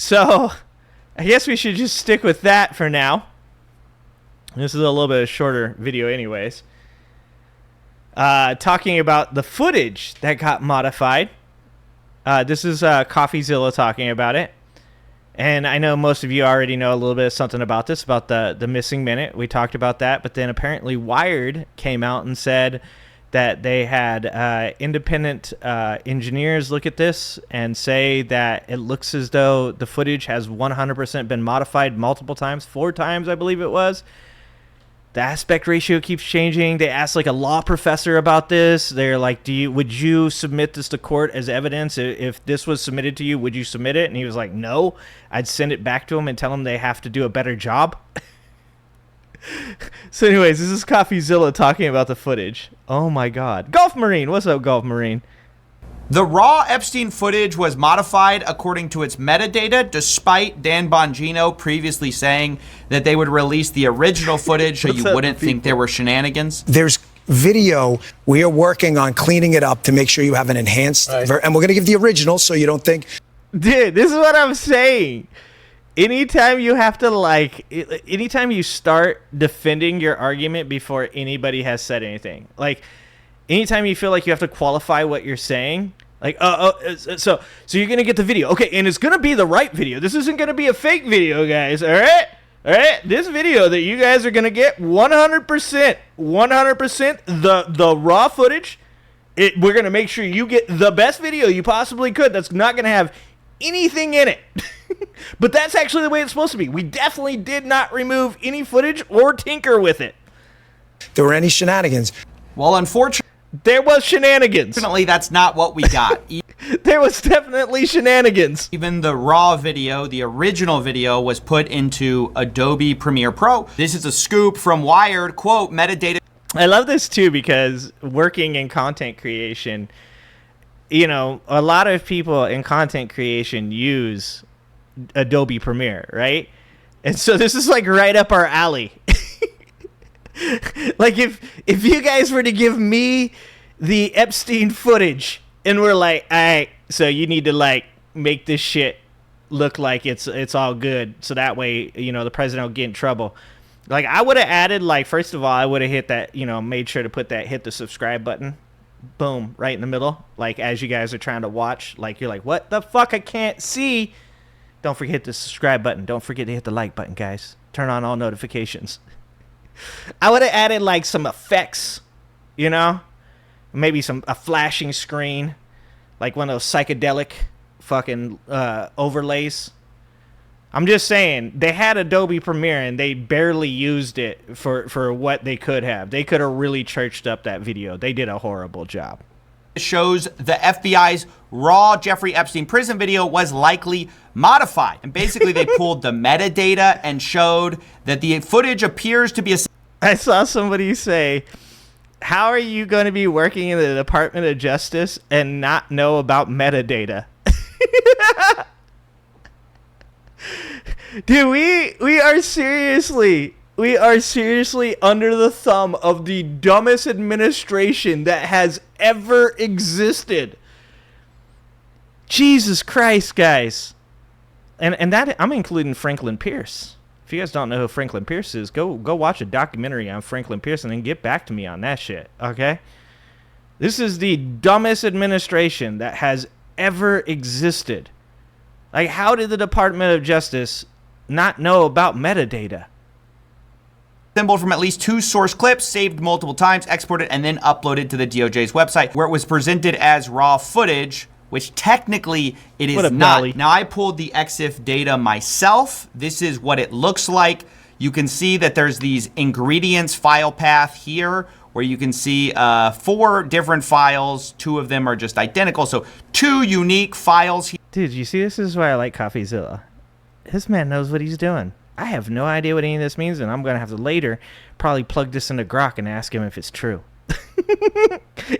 So I guess we should just stick with that for now. This is a little bit of a shorter video anyways. Talking about the footage that got modified. This is Coffeezilla talking about it. And I know most of you already know a little bit of something about this, about the missing minute. We talked about that. But then apparently Wired came out and said that they had independent engineers look at this and say that it looks as though the footage has 100% been modified multiple times, 4 times, I believe it was. The aspect ratio keeps changing. They asked like a law professor about this. They're like, would you submit this to court as evidence? If this was submitted to you, would you submit it? And he was like, no. I'd send it back to them and tell them they have to do a better job. So anyways, this is Coffeezilla talking about the footage. Oh my God. Golf Marine. What's up, Golf Marine? The raw Epstein footage was modified according to its metadata, despite Dan Bongino previously saying that they would release the original footage so you wouldn't think there were shenanigans. There's video. We are working on cleaning it up to make sure you have an enhanced, and we're going to give the original so you don't think. Dude, this is what I'm saying. Anytime you have to anytime you start defending your argument before anybody has said anything, like anytime you feel like you have to qualify what you're saying, like, so you're going to get the video. Okay, and it's going to be the right video. This isn't going to be a fake video, guys, all right? All right, this video that you guys are going to get 100%, the raw footage, we're going to make sure you get the best video you possibly could that's not going to have anything in it. But that's actually the way it's supposed to be. We definitely did not remove any footage or tinker with it. There were any shenanigans. Well, unfortunately, there was shenanigans. Unfortunately, that's not what we got. There was definitely shenanigans. Even the raw video, the original video, was put into Adobe Premiere Pro. This is a scoop from Wired, quote, metadata. I love this too because working in content creation, you know, a lot of people in content creation use Adobe Premiere, right? And so this is like right up our alley. Like if you guys were to give me the Epstein footage and we're like, all right, so you need to like make this shit look like it's all good, so that way, you know, the president will get in trouble. Like I would have added, like, first of all, I would have hit that, you know, made sure to put that, hit the subscribe button, boom, right in the middle. Like as you guys are trying to watch, like you're like, what the fuck? I can't see. Don't forget the subscribe button. Don't forget to hit the like button, guys. Turn on all notifications. I would have added like some effects, you know, maybe a flashing screen, like one of those psychedelic fucking overlays. I'm just saying, they had Adobe Premiere and they barely used it for what they could have. They could have really churched up that video. They did a horrible job. Shows the FBI's raw Jeffrey Epstein prison video was likely modified. And basically they pulled the metadata and showed that the footage appears to be a... I saw somebody say, how are you going to be working in the Department of Justice and not know about metadata? Dude, we are seriously under the thumb of the dumbest administration that has ever existed. Jesus Christ, guys. And that, I'm including Franklin Pierce. If you guys don't know who Franklin Pierce is, go watch a documentary on Franklin Pierce and then get back to me on that shit, okay? This is the dumbest administration that has ever existed. Like, how did the Department of Justice not know about metadata? Assembled from at least 2 source clips, saved multiple times, exported, and then uploaded to the DOJ's website, where it was presented as raw footage, which technically it is not. Now, I pulled the EXIF data myself. This is what it looks like. You can see that there's these ingredients file path here, where you can see 4 different files. 2 of them are just identical, so 2 unique files here. Dude, you see, this is why I like Coffeezilla. This man knows what he's doing. I have no idea what any of this means, and I'm going to have to later probably plug this into Grok and ask him if it's true.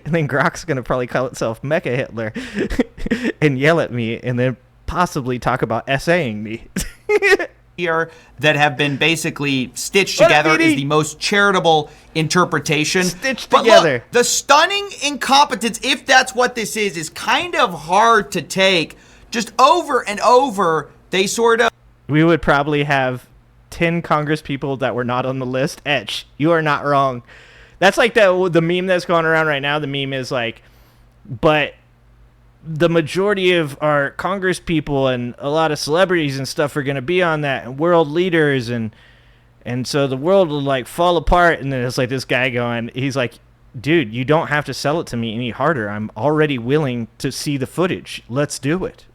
And then Grok's going to probably call itself Mecha Hitler and yell at me and then possibly talk about essaying me. Here that have been basically stitched together is the most charitable interpretation. Stitched together. Look, the stunning incompetence, if that's what this is kind of hard to take. Just over and over, they sort of... We would probably have 10 Congress people that were not on the list etch. You are not wrong. That's like the meme that's going around right now. The meme is like, but the majority of our Congress people and a lot of celebrities and stuff are going to be on that, and world leaders, and so the world will like fall apart. And then it's like this guy going, he's like, dude, you don't have to sell it to me any harder. I'm already willing to see the footage. Let's do it.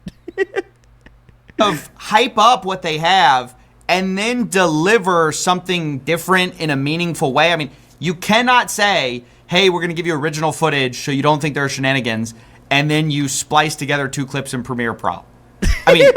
Of hype up what they have and then deliver something different in a meaningful way. I mean, you cannot say, hey, we're going to give you original footage so you don't think there are shenanigans, and then you splice together 2 clips in Premiere Pro. I mean,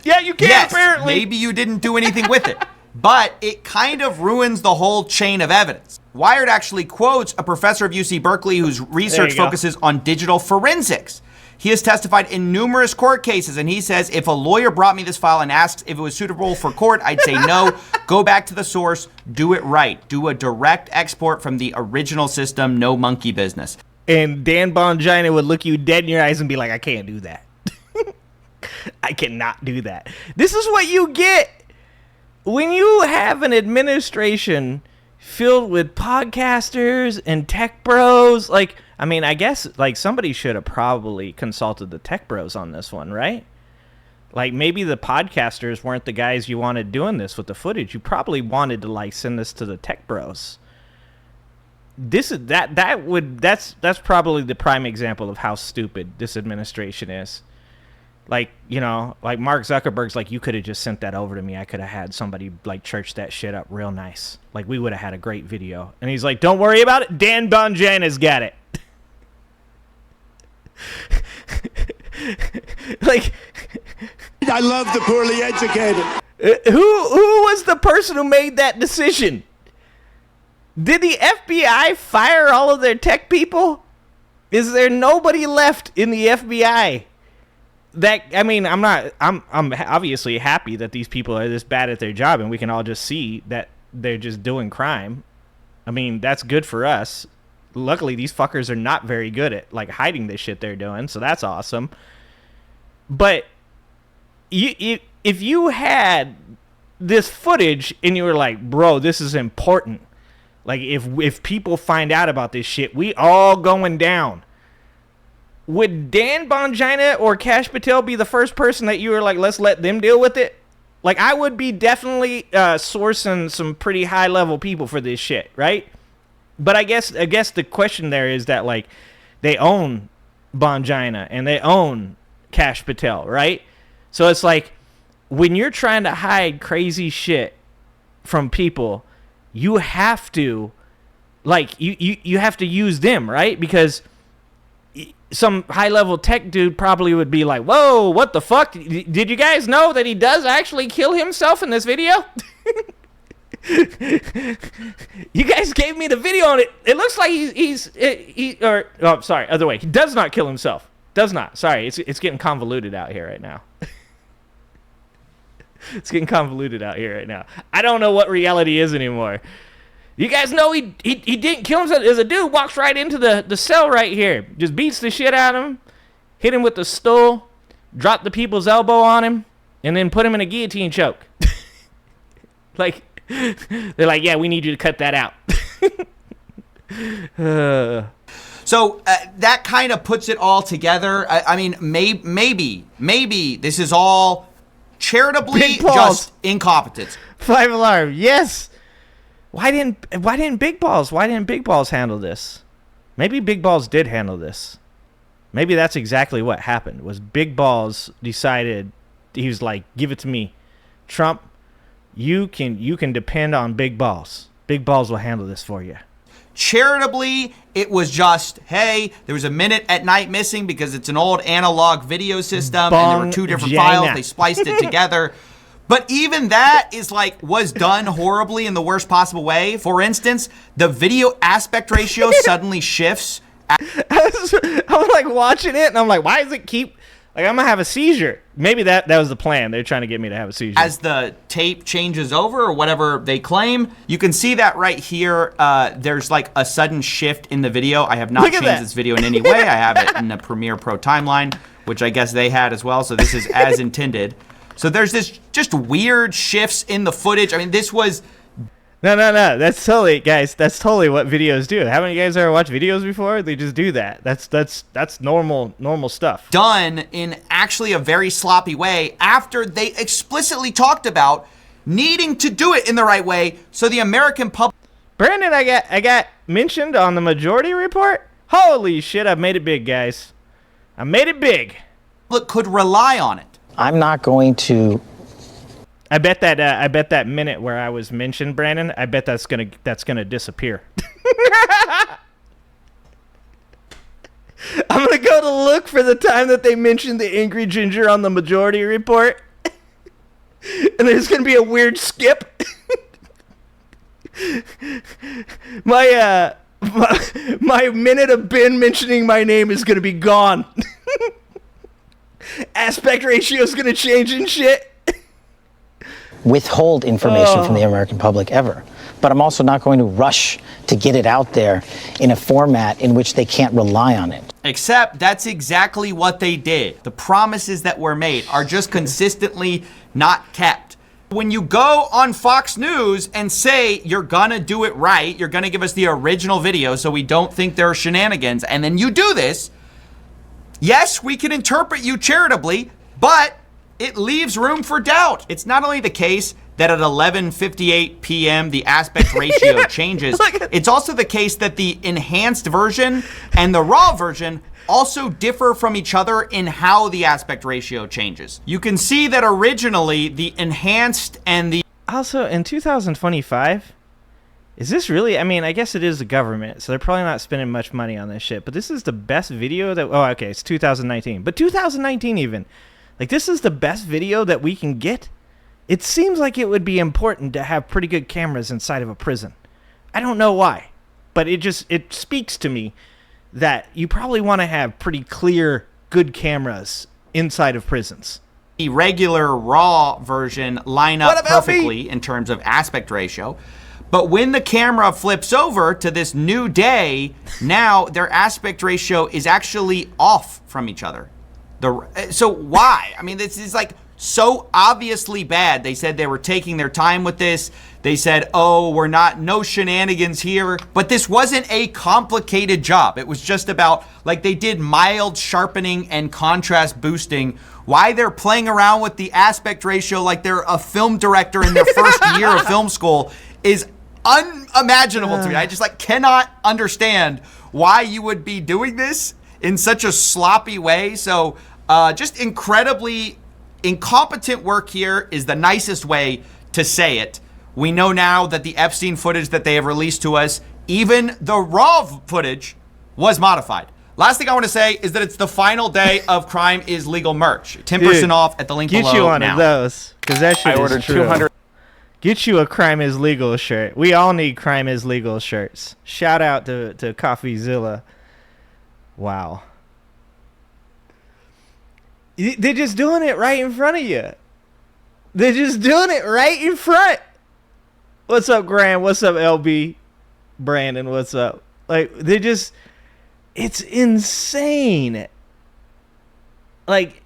yeah, you can, yes, apparently. Maybe you didn't do anything with it, but it kind of ruins the whole chain of evidence. Wired actually quotes a professor of UC Berkeley whose research focuses on digital forensics. He has testified in numerous court cases, and he says, if a lawyer brought me this file and asks if it was suitable for court, I'd say no. Go back to the source. Do it right. Do a direct export from the original system. No monkey business. And Dan Bongina would look you dead in your eyes and be like, I can't do that. I cannot do that. This is what you get when you have an administration filled with podcasters and tech bros. Like, I mean, I guess like somebody should have probably consulted the tech bros on this one, right? Like maybe the podcasters weren't the guys you wanted doing this with the footage. You probably wanted to like send this to the tech bros. This is that's probably the prime example of how stupid this administration is. Like, you know, like Mark Zuckerberg's like, you could have just sent that over to me. I could have had somebody like church that shit up real nice. Like we would have had a great video. And he's like, don't worry about it. Dan Bongina's got it. Like, I love the poorly educated. Who was the person who made that decision? Did the FBI fire all of their tech people? Is there nobody left in the FBI? That, I mean, I'm obviously happy that these people are this bad at their job and we can all just see that they're just doing crime. I mean, that's good for us. Luckily, these fuckers are not very good at like hiding this shit they're doing, so that's awesome. But if you had this footage and you were like, bro, this is important. Like, if people find out about this shit, we all going down. Would Dan Bongina or Kash Patel be the first person that you were like, let's let them deal with it? Like, I would be definitely sourcing some pretty high-level people for this shit, right? But I guess the question there is that, like, they own Bongina and they own Kash Patel, right? So it's like, when you're trying to hide crazy shit from people, you have to, like, you have to use them, right? Because some high-level tech dude probably would be like, whoa, what the fuck? Did you guys know that he does actually kill himself in this video? You guys gave me the video on it. It looks like other way. He does not kill himself. Does not. Sorry, it's getting convoluted out here right now. It's getting convoluted out here right now. I don't know what reality is anymore. You guys know he didn't kill himself. There's a dude walks right into the cell right here. Just beats the shit out of him. Hit him with the stool. Drop the people's elbow on him. And then put him in a guillotine choke. Like, they're like, yeah, we need you to cut that out. So that kind of puts it all together. I mean, maybe this is all charitably just incompetence. 5 alarm, yes. Why didn't Big Balls handle this? Maybe Big Balls did handle this. Maybe that's exactly what happened. Was Big Balls decided, he was like, give it to me, Trump. You can depend on Big Balls. Big Balls will handle this for you. Charitably, it was just, hey, there was a minute at night missing because it's an old analog video system and there were 2 different files. They spliced it together. But even that is like, was done horribly in the worst possible way. For instance, the video aspect ratio suddenly shifts. I was like watching it and I'm like, why does it keep, like, I'm gonna have a seizure. Maybe that was the plan. They're trying to get me to have a seizure. As the tape changes over or whatever they claim, you can see that right here. There's like a sudden shift in the video. I have not changed this video in any way. I have it in the Premiere Pro timeline, which I guess they had as well. So this is as intended. So there's this just weird shifts in the footage. I mean, this was... No. That's totally, guys. That's totally what videos do. Haven't you guys ever watched videos before? They just do that. That's normal stuff. Done in actually a very sloppy way after they explicitly talked about needing to do it in the right way so the American public... Brandon, I got mentioned on the Majority Report. Holy shit! I've made it big, guys. I made it big. ...could rely on it. I'm not going to... I bet that minute where I was mentioned, Brandon, I bet that's gonna disappear. I'm gonna go to look for the time that they mentioned the Angry Ginger on the Majority Report, and there's gonna be a weird skip. My minute of Ben mentioning my name is gonna be gone. Aspect ratio is gonna change and shit. Withhold information from the American public ever. But I'm also not going to rush to get it out there in a format in which they can't rely on it. Except that's exactly what they did. The promises that were made are just consistently not kept. When you go on Fox News and say you're gonna do it right, you're gonna give us the original video so we don't think there are shenanigans, and then you do this, yes, we can interpret you charitably, but it leaves room for doubt. It's not only the case that at 11:58 p.m. the aspect ratio changes, it's also the case that the enhanced version and the raw version also differ from each other in how the aspect ratio changes. You can see that originally the enhanced and the... Also, in 2025, is this really... I mean, I guess it is the government, so they're probably not spending much money on this shit, but this is the best video that... Oh, okay, it's 2019. But 2019 even... Like, this is the best video that we can get? It seems like it would be important to have pretty good cameras inside of a prison. I don't know why, but it speaks to me that you probably want to have pretty clear, good cameras inside of prisons. The regular raw version line up perfectly in terms of aspect ratio. But when the camera flips over to this new day, now their aspect ratio is actually off from each other. So why? I mean, this is like so obviously bad. They said they were taking their time with this. They said, oh, no shenanigans here. But this wasn't a complicated job. It was just about, like, they did mild sharpening and contrast boosting. Why they're playing around with the aspect ratio like they're a film director in their first year of film school is unimaginable to me. I just cannot understand why you would be doing this in such a sloppy way. So just incredibly incompetent work here is the nicest way to say it. We know now that the Epstein footage that they have released to us, even the raw footage, was modified. Last thing I want to say is that it's the final day of Crime is Legal merch. 10% off at the link below now. Get you one of those, because that shit is true. 200. Get you a Crime is Legal shirt. We all need Crime is Legal shirts. Shout out to Coffeezilla. Wow. They're just doing it right in front of you. They're just doing it right in front. What's up, Graham? What's up, LB? Brandon, what's up? It's insane. Like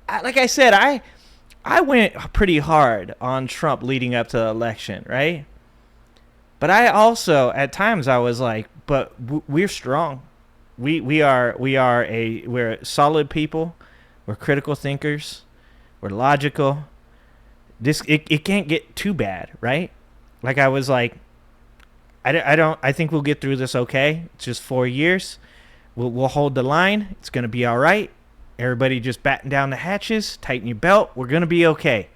I said, I went pretty hard on Trump leading up to the election, right? But I also, at times, I was like, but we're strong. We're solid people. We're critical thinkers. We're logical. It can't get too bad, right? Like I was like, I think we'll get through this okay. It's just 4 years. We'll hold the line. It's gonna be all right. Everybody just batten down the hatches, tighten your belt. We're gonna be okay.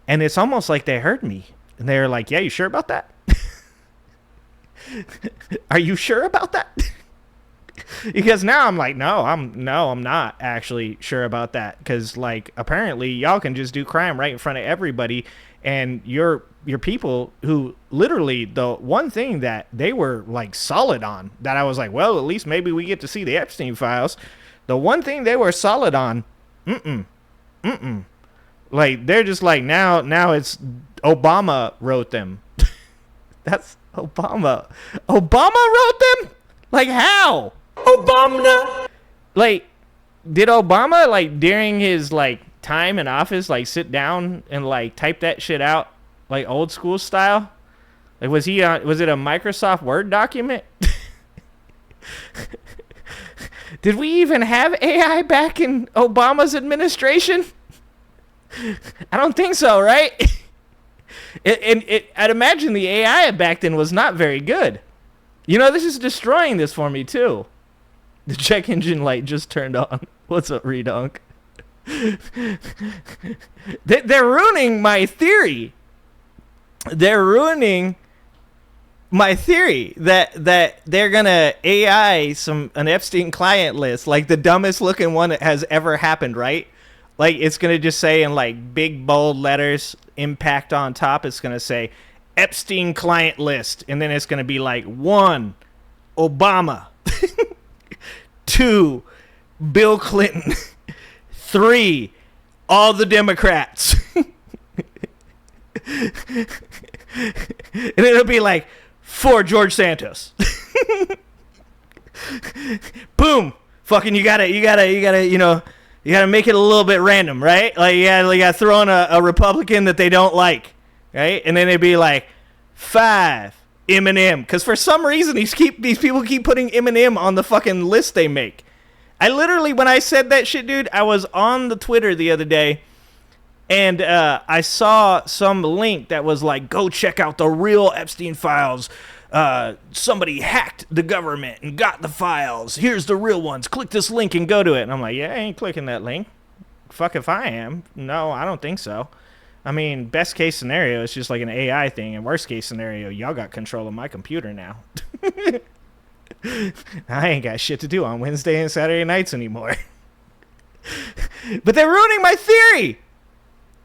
And it's almost like they heard me, and they were like, "Yeah, you sure about that? Are you sure about that?" Because now I'm like, no, I'm not actually sure about that. Because apparently y'all can just do crime right in front of everybody, and your people who literally the one thing that they were solid on, that I was like, well, at least maybe we get to see the Epstein files. The one thing they were solid on, they're just now it's Obama wrote them. That's Obama. Obama wrote them? How? Obama. Did Obama during his time in office, like sit down and like type that shit out like old school style? Like was it a Microsoft Word document? Did we even have AI back in Obama's administration? I don't think so, right? I'd imagine the AI back then was not very good. You know, this is destroying this for me too. The check engine light just turned on. What's up, Redunk? They're ruining my theory. They're ruining my theory that they're gonna AI an Epstein client list, like the dumbest looking one that has ever happened, right? Like it's gonna just say in like big bold letters, impact on top. It's gonna say Epstein client list, and then it's gonna be like 1, Obama, 2, Bill Clinton, 3, all the Democrats, and it'll be like 4, George Santos. Boom. Fucking you gotta make it a little bit random, right? Like you gotta throw in a Republican that they don't like, right? And then they'd be like 5, Eminem, because for some reason these people keep putting Eminem on the fucking list they make. I literally, when I said that shit, dude, I was on the Twitter the other day, and I saw some link that was like, go check out the real Epstein files. Somebody hacked the government and got the files. Here's the real ones. Click this link and go to it. And I'm like, yeah, I ain't clicking that link. Fuck if I am. No, I don't think so. I mean, best case scenario, it's just like an AI thing. And worst case scenario, y'all got control of my computer now. I ain't got shit to do on Wednesday and Saturday nights anymore. But they're ruining my theory.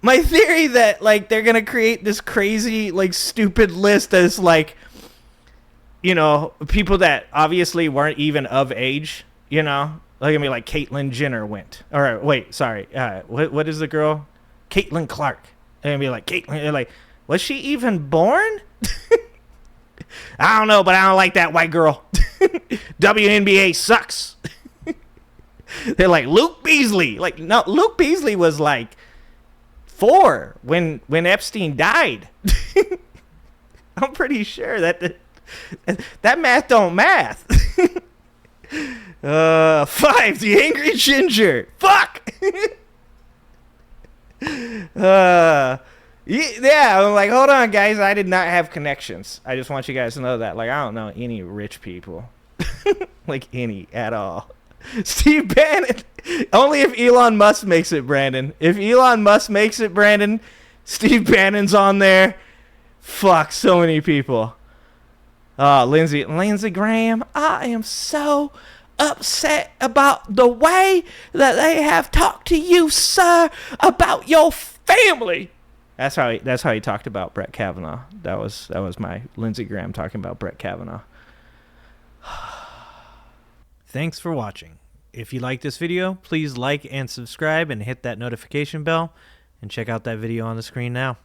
My theory that, like, they're going to create this crazy, like, stupid list that's, like, you know, people that obviously weren't even of age, you know? Like, I mean, like, Caitlyn Jenner went. All right, wait, sorry. What is the girl? Caitlyn Clark. And be like, Caitlyn, like, was she even born? I don't know, but I don't like that white girl. WNBA sucks. They're like, Luke Beasley. Like, no, Luke Beasley was, like, 4 when Epstein died. I'm pretty sure that math don't math. 5, the angry ginger. Fuck. Yeah, I'm like, hold on, guys. I did not have connections. I just want you guys to know that. Like, I don't know any rich people. Like, any at all. Steve Bannon. Only if Elon Musk makes it, Brandon. If Elon Musk makes it, Brandon, Steve Bannon's on there. Fuck, so many people. Lindsey Graham, I am so upset about the way that they have talked to you, sir, about your family. That's how he talked about Brett Kavanaugh. That was my Lindsey Graham talking about Brett Kavanaugh. Thanks for watching. If you like this video, please like and subscribe and hit that notification bell, and check out that video on the screen now.